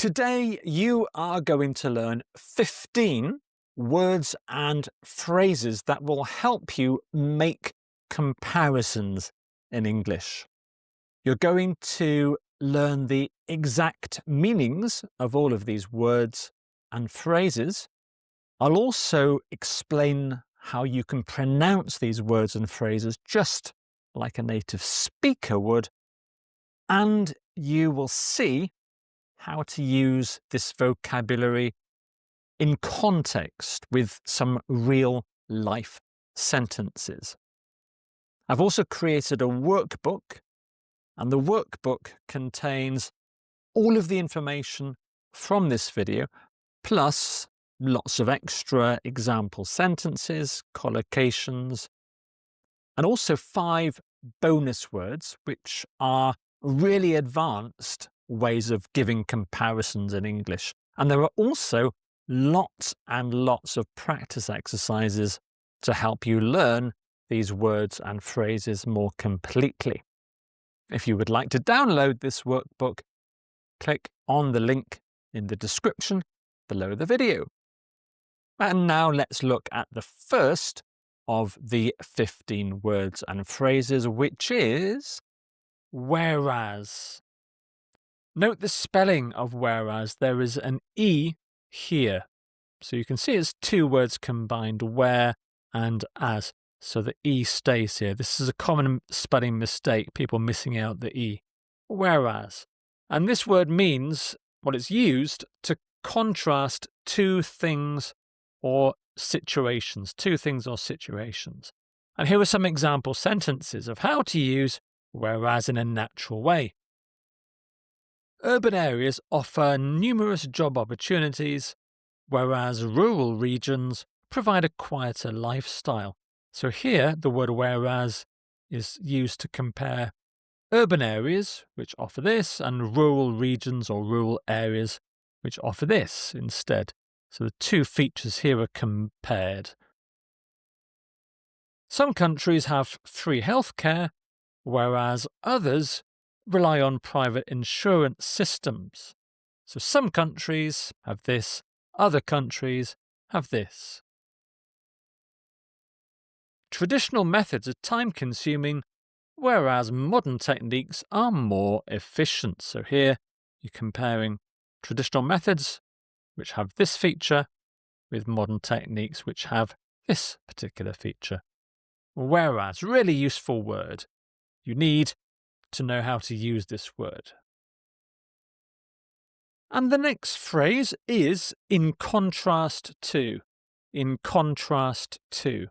Today, you are going to learn 15 words and phrases that will help you make comparisons in English. You're going to learn the exact meanings of all of these words and phrases. I'll also explain how you can pronounce these words and phrases just like a native speaker would, and you will see how to use this vocabulary in context with some real life sentences. I've also created a workbook, and the workbook contains all of the information from this video, plus lots of extra example sentences, collocations, and also 5 bonus words, which are really advanced ways of giving comparisons in English. And there are also lots and lots of practice exercises to help you learn these words and phrases more completely. If you would like to download this workbook, click on the link in the description below the video. And now let's look at the first of the 15 words and phrases, which is whereas. Note the spelling of whereas. There is an E here. So you can see it's 2 words combined, where and as. So the E stays here. This is a common spelling mistake, people missing out the E. Whereas. And this word means, well, it's used to contrast 2 things or situations. 2 things or situations. And here are some example sentences of how to use whereas in a natural way. Urban areas offer numerous job opportunities, whereas rural regions provide a quieter lifestyle. So here, the word whereas is used to compare urban areas, which offer this, and rural regions or rural areas, which offer this instead. So the 2 features here are compared. Some countries have free healthcare, whereas others rely on private insurance systems. So some countries have this, other countries have this. Traditional methods are time-consuming, whereas modern techniques are more efficient. So here you're comparing traditional methods, which have this feature, with modern techniques, which have this particular feature. Whereas, really useful word. You need to know how to use this word. And the next phrase is in contrast to. In contrast to.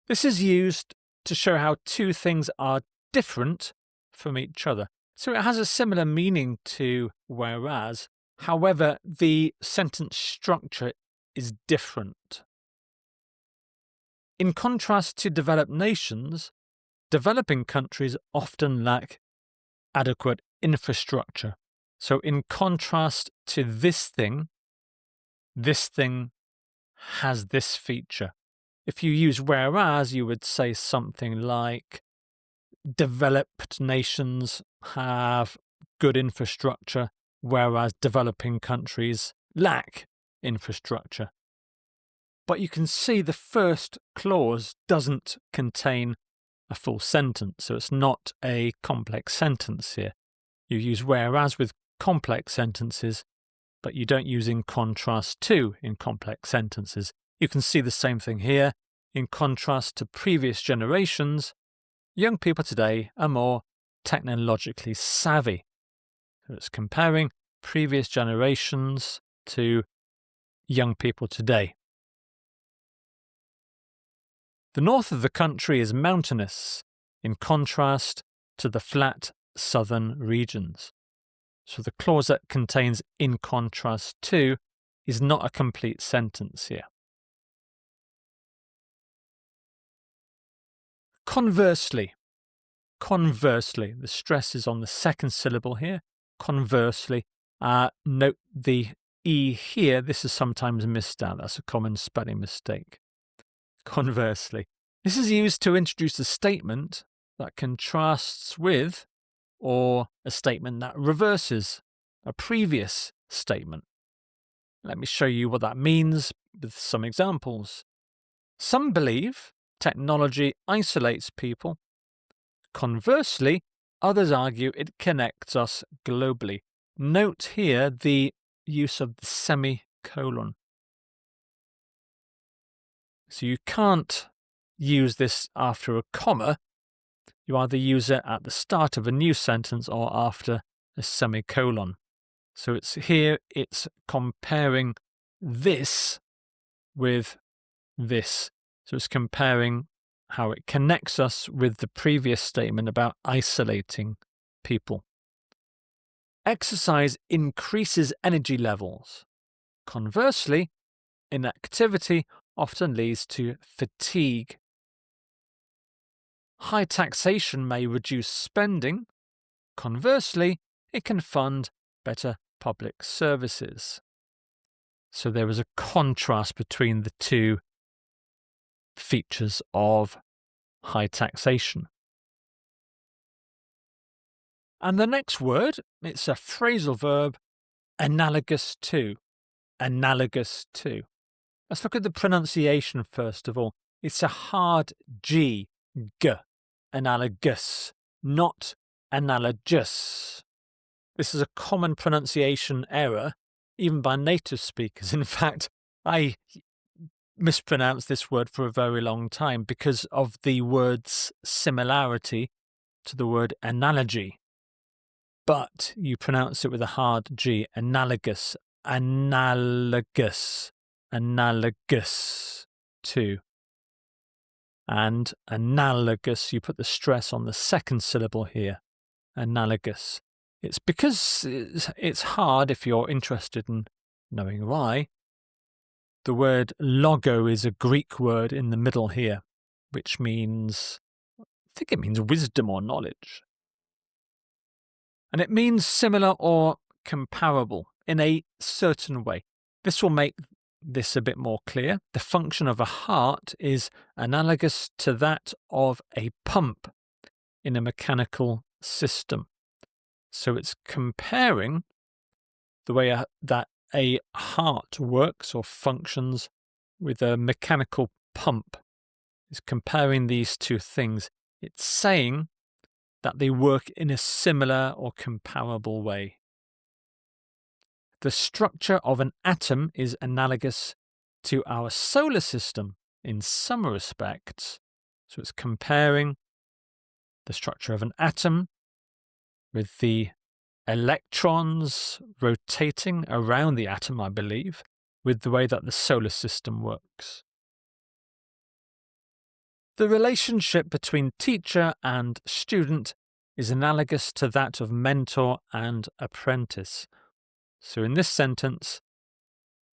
This is used to show how 2 things are different from each other. So it has a similar meaning to whereas, however, the sentence structure is different. In contrast to developed nations, developing countries often lack adequate infrastructure. So in contrast to this thing has this feature. If you use whereas, you would say something like developed nations have good infrastructure, whereas developing countries lack infrastructure. But you can see the first clause doesn't contain a full sentence, so it's not a complex sentence here. You use whereas with complex sentences, but you don't use in contrast to in complex sentences. You can see the same thing here. In contrast to previous generations, young people today are more technologically savvy. So it's comparing previous generations to young people today. The north of the country is mountainous, in contrast to the flat southern regions. So the clause that contains in contrast to is not a complete sentence here. Conversely. Conversely. The stress is on the second syllable here. Conversely. Note the E here. This is sometimes missed out. That's a common spelling mistake. Conversely. This is used to introduce a statement that contrasts with or a statement that reverses a previous statement. Let me show you what that means with some examples. Some believe technology isolates people. Conversely, others argue it connects us globally. Note here the use of the semicolon. So you can't use this after a comma. You either use it at the start of a new sentence or after a semicolon. So it's comparing this with this. So it's comparing how it connects us with the previous statement about isolating people. Exercise increases energy levels. Conversely, inactivity often leads to fatigue. High taxation may reduce spending. Conversely, it can fund better public services. So there is a contrast between the two features of high taxation. And the next word, it's a phrasal verb, analogous to. Analogous to. Let's look at the pronunciation first of all. It's a hard G, G, analogous, not analogous. This is a common pronunciation error, even by native speakers. In fact, I mispronounced this word for a very long time because of the word's similarity to the word analogy. But you pronounce it with a hard G, analogous, analogous, analogous to. And analogous, you put the stress on the second syllable here, analogous. It's because it's hard, if you're interested in knowing why. The word logo is a Greek word in the middle here, which means, I think it means wisdom or knowledge. And it means similar or comparable in a certain way. This will make this a bit more clear. The function of a heart is analogous to that of a pump in a mechanical system. So it's comparing the way that a heart works or functions with a mechanical pump. It's comparing these two things. It's saying that they work in a similar or comparable way. The structure of an atom is analogous to our solar system in some respects. So it's comparing the structure of an atom with the electrons rotating around the atom, I believe, with the way that the solar system works. The relationship between teacher and student is analogous to that of mentor and apprentice. So in this sentence,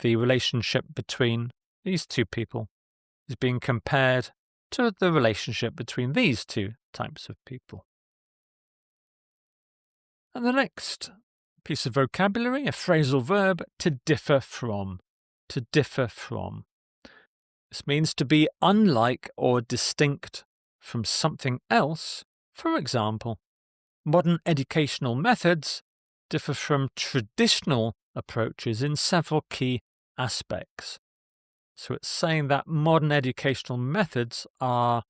the relationship between these two people is being compared to the relationship between these two types of people. And the next piece of vocabulary, a phrasal verb, to differ from. To differ from. This means to be unlike or distinct from something else. For example, modern educational methods differ from traditional approaches in several key aspects. So it's saying that modern educational methods are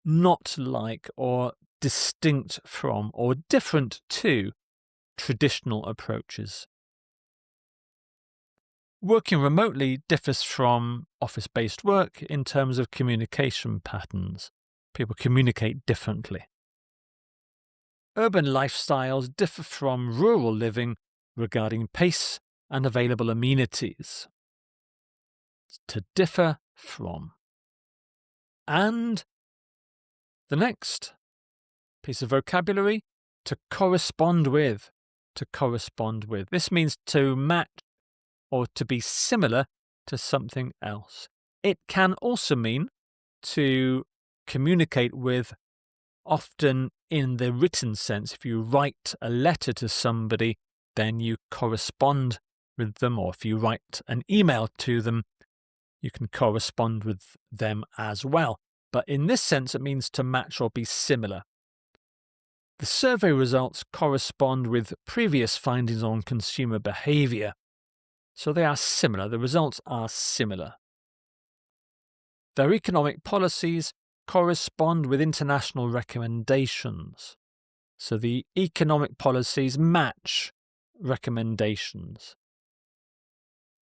not like or distinct from or different to traditional approaches. Working remotely differs from office-based work in terms of communication patterns. People communicate differently. Urban lifestyles differ from rural living regarding pace and available amenities. To differ from. And the next piece of vocabulary, to correspond with. To correspond with. This means to match or to be similar to something else. It can also mean to communicate with, often in the written sense. If you write a letter to somebody, then you correspond with them, or if you write an email to them, you can correspond with them as well. But in this sense, it means to match or be similar. The survey results correspond with previous findings on consumer behaviour. So they are similar. The results are similar. Their economic policies correspond with international recommendations. So the economic policies match recommendations.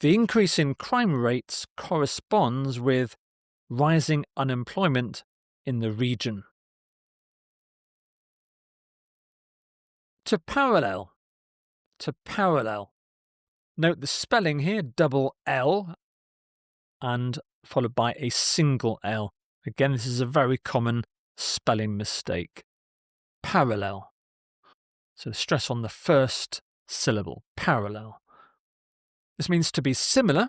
The increase in crime rates corresponds with rising unemployment in the region. To parallel. To parallel. Note the spelling here, double L and followed by a single L. Again, this is a very common spelling mistake. Parallel. So stress on the first syllable, parallel. This means to be similar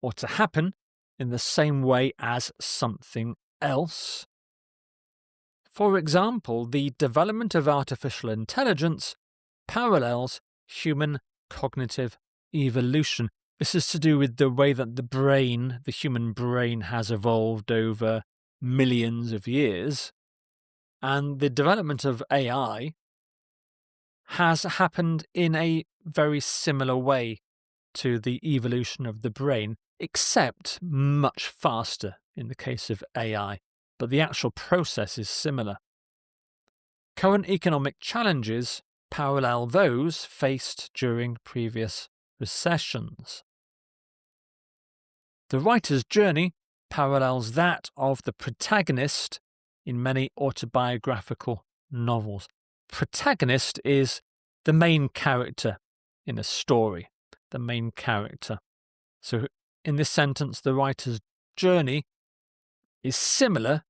or to happen in the same way as something else. For example, the development of artificial intelligence parallels human cognitive evolution. This is to do with the way that the human brain has evolved over millions of years. And the development of AI has happened in a very similar way to the evolution of the brain, except much faster in the case of AI. But the actual process is similar. Current economic challenges parallel those faced during previous recessions. The writer's journey parallels that of the protagonist in many autobiographical novels. Protagonist is the main character in a story, the main character. So in this sentence, the writer's journey is similar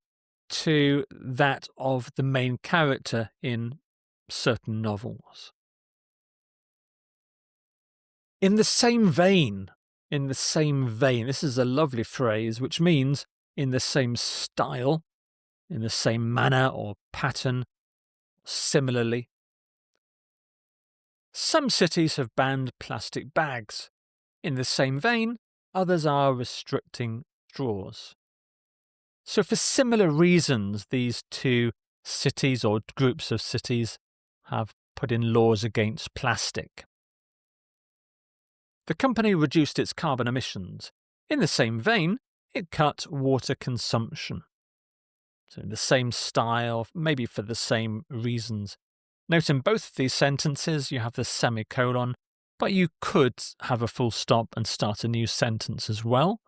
to that of the main character in certain novels. In the same vein, this is a lovely phrase which means in the same style, in the same manner or pattern, similarly. Some cities have banned plastic bags. In the same vein, others are restricting straws. So for similar reasons, these two cities or groups of cities have put in laws against plastic. The company reduced its carbon emissions. In the same vein, it cut water consumption. So in the same style, maybe for the same reasons. Note in both of these sentences you have the semicolon, but you could have a full stop and start a new sentence as well.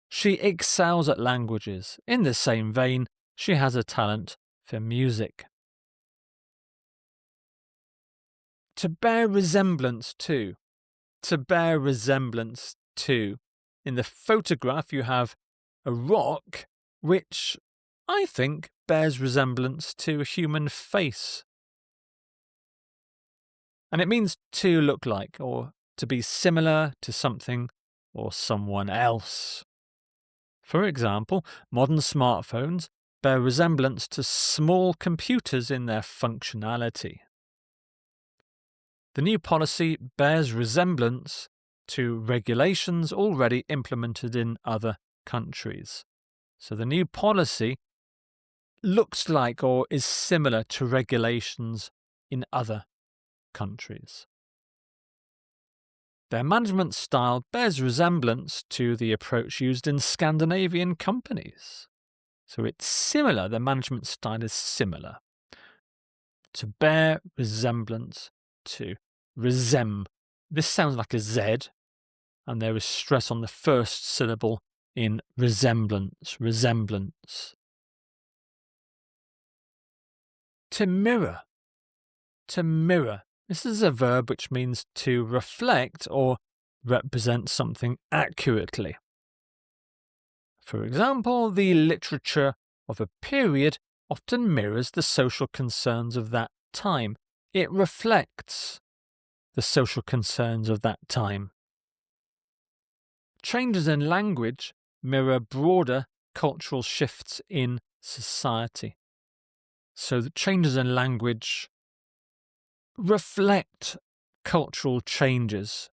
She excels at languages. In the same vein, she has a talent for music. To bear resemblance to. To bear resemblance to. In the photograph, you have a rock which I think bears resemblance to a human face. And it means to look like or to be similar to something or someone else. For example, modern smartphones bear resemblance to small computers in their functionality. The new policy bears resemblance to regulations already implemented in other countries. So the new policy looks like or is similar to regulations in other countries. Their management style bears resemblance to the approach used in Scandinavian companies. So it's similar, their management style is similar. To bear resemblance to. This sounds like a Z, and there is stress on the first syllable in resemblance. To mirror. To mirror. This is a verb which means to reflect or represent something accurately. For example, the literature of a period often mirrors the social concerns of that time. It reflects the social concerns of that time. Changes in language mirror broader cultural shifts in society. So the changes in language reflect cultural changes.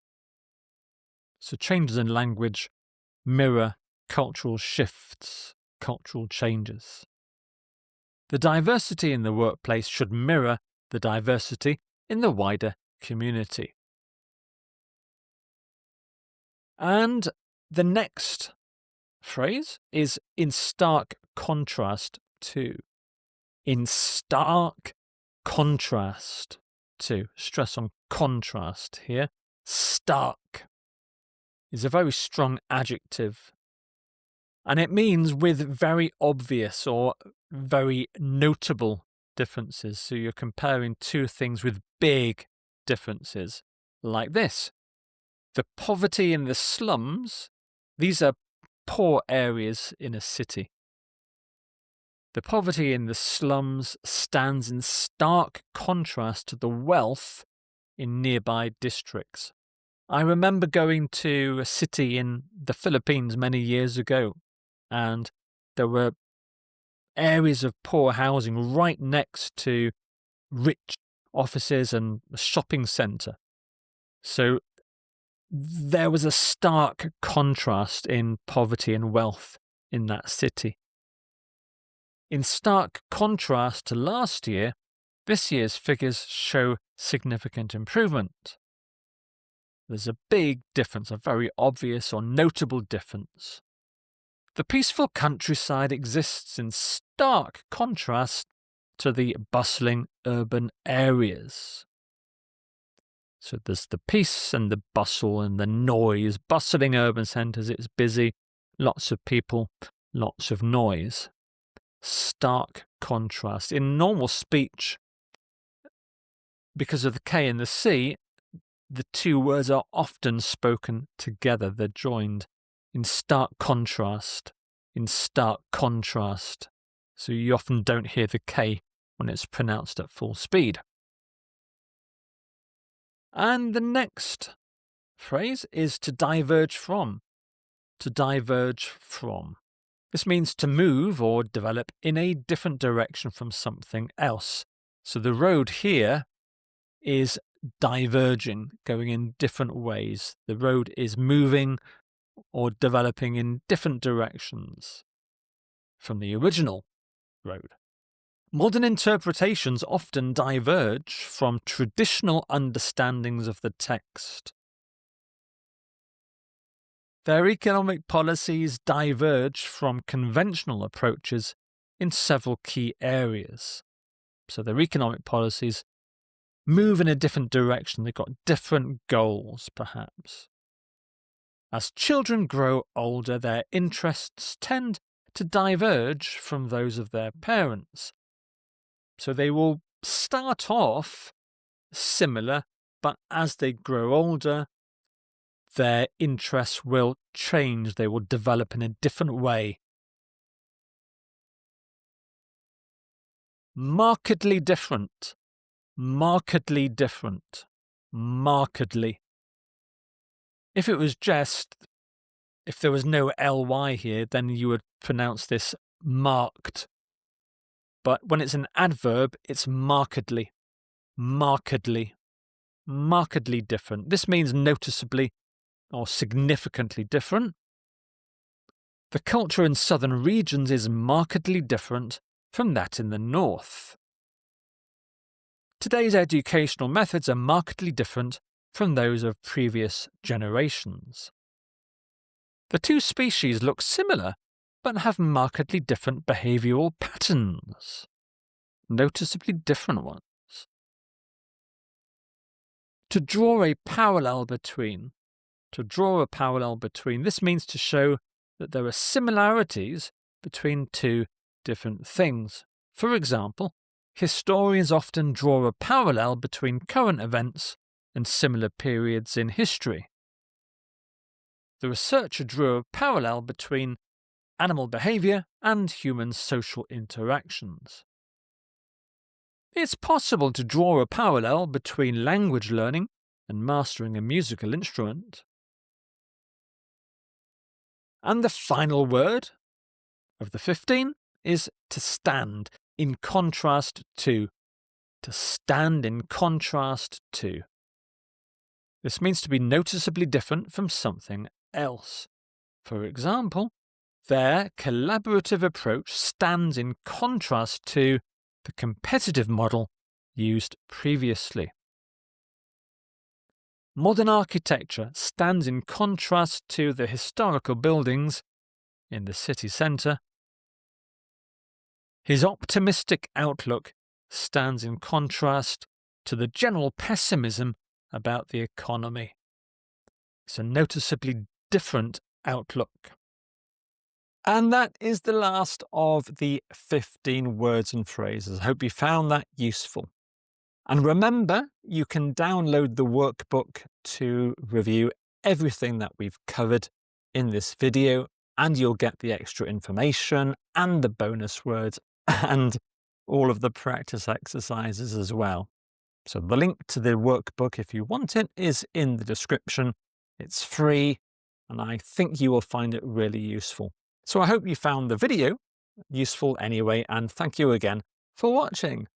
So changes in language mirror cultural shifts, cultural changes. The diversity in the workplace should mirror the diversity in the wider community. And the next phrase is in stark contrast to. In stark contrast to. Stress on contrast here. Stark is a very strong adjective, and it means with very obvious or very notable differences. So you're comparing two things with big differences, like this. The poverty in the slums, these are poor areas in a city. The poverty in the slums stands in stark contrast to the wealth in nearby districts. I remember going to a city in the Philippines many years ago, and there were areas of poor housing right next to rich offices and a shopping centre. So there was a stark contrast in poverty and wealth in that city. In stark contrast to last year, this year's figures show significant improvement. There's a big difference, a very obvious or notable difference. The peaceful countryside exists in stark contrast to the bustling urban areas. So there's the peace and the bustle and the noise. Bustling urban centres, it's busy, lots of people, lots of noise. Stark contrast. In normal speech, because of the K and the C, the two words are often spoken together. They're joined in stark contrast, in stark contrast. So you often don't hear the K when it's pronounced at full speed. And the next phrase is to diverge from. To diverge from. This means to move or develop in a different direction from something else. So the road here is diverging, going in different ways. The road is moving or developing in different directions from the original road. Modern interpretations often diverge from traditional understandings of the text. Their economic policies diverge from conventional approaches in several key areas. So their economic policies move in a different direction. They've got different goals, perhaps. As children grow older, their interests tend to diverge from those of their parents. So they will start off similar, but as they grow older, their interests will change. They will develop in a different way. Markedly different. Markedly different. Markedly. If it was just, if there was no ly here, then you would pronounce this marked. But when it's an adverb, it's markedly. Markedly. Markedly different. This means noticeably or significantly different. The culture in southern regions is markedly different from that in the north. Today's educational methods are markedly different from those of previous generations. The two species look similar, but have markedly different behavioural patterns. Noticeably different ones. To draw a parallel between. This means to show that there are similarities between two different things. For example, historians often draw a parallel between current events and similar periods in history. The researcher drew a parallel between animal behaviour and human social interactions. It's possible to draw a parallel between language learning and mastering a musical instrument. And the final word of the 15 is to stand in contrast to. To stand in contrast to. This means to be noticeably different from something else. For example, their collaborative approach stands in contrast to the competitive model used previously. Modern architecture stands in contrast to the historical buildings in the city centre. His optimistic outlook stands in contrast to the general pessimism about the economy. It's a noticeably different outlook. And that is the last of the 15 words and phrases. I hope you found that useful. And remember, you can download the workbook to review everything that we've covered in this video, and you'll get the extra information and the bonus words and all of the practice exercises as well. So the link to the workbook, if you want it, is in the description. It's free, and I think you will find it really useful. So I hope you found the video useful anyway, and thank you again for watching.